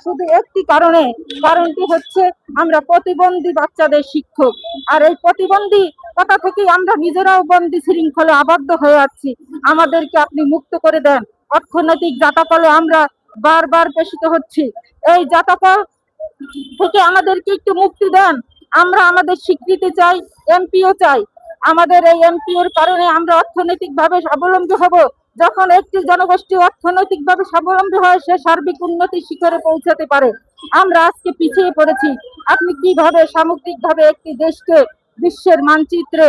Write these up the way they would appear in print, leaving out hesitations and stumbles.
শুধু একটি কারণটি হচ্ছে আমরা প্রতিবন্ধী বাচ্চাদের শিক্ষক, আর এই প্রতিবন্ধী কথা থেকেই আমরা নিজেরাও বন্দী শৃঙ্খলে আবদ্ধ হয়ে আছি। আমাদেরকে আপনি মুক্ত করে দেন। অর্থনৈতিক জাতাকলে আমরা বারবার পেষিত হচ্ছি। এই জাতাকল থেকে আমাদেরকে একটু মুক্তি দেন। আমরা আমাদের স্বীকৃতি চাই, এমপিও চাই। আমাদের এই এমপিওর কারণে আমরা অর্থনৈতিকভাবে স্বাবলম্বী হব। যখন একটি জনগোষ্ঠী অর্থনৈতিকভাবে স্বাবলম্বী হয়, সে সার্বিক উন্নতির শিখরে পৌঁছাতে পারে। আমরা আজকে পিছিয়ে পড়েছি। আপনি কিভাবে সামগ্রিকভাবে একটি দেশকে বিশ্বের মানচিত্রে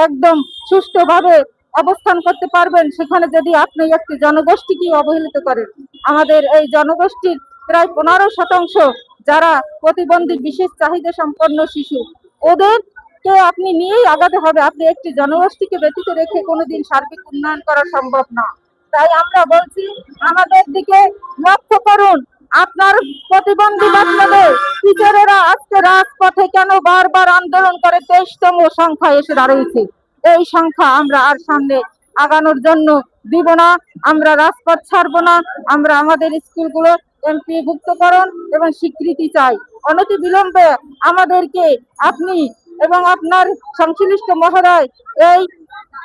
একদম সুষ্ঠুভাবে অবস্থান করতে পারবেন, সেখানে যদি আপনি একটি জনগোষ্ঠীকে অবহেলিত করেন? আমাদের এই জনগোষ্ঠীর প্রায় 15% যারা প্রতিবন্ধী বিশেষ চাহিদা সম্পন্ন শিশু, ওদেরকে আপনি নিয়েই আগাতে হবে। আপনি একটি জনগোষ্ঠীকে ব্যতীত রেখে কোনোদিন সার্বিক উন্নয়ন করা সম্ভব না। তাই আমরা বলছি, আমাদের দিকে লক্ষ্য করুন। আপনার প্রতিবন্ধী বাচ্চাদের টিচারেরা আজকে রাজপথে কেন বারবার আন্দোলন করে 23তম সংখ্যায় এসে দাঁড়িয়েছে? এই সংখ্যা আমরা আর সামনে আগানোর জন্য দিব না। আমরা রাজপথ ছাড়বো না। আমরা আমাদের স্কুলগুলো এমপি ভুক্তকরণ এবং স্বীকৃতি চাই। অনতি বিলম্বে আমাদেরকে আপনি এবং আপনার সংশ্লিষ্ট মহোদয় এই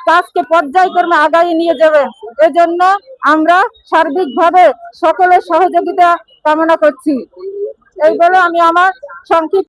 কাজকে পর্যায়ক্রমে আগায় নিয়ে যাবেন। এজন্য আমরা সার্বিকভাবে সকলের সহযোগিতা কামনা করছি। এই বলে আমি আমার সংক্ষিপ্ত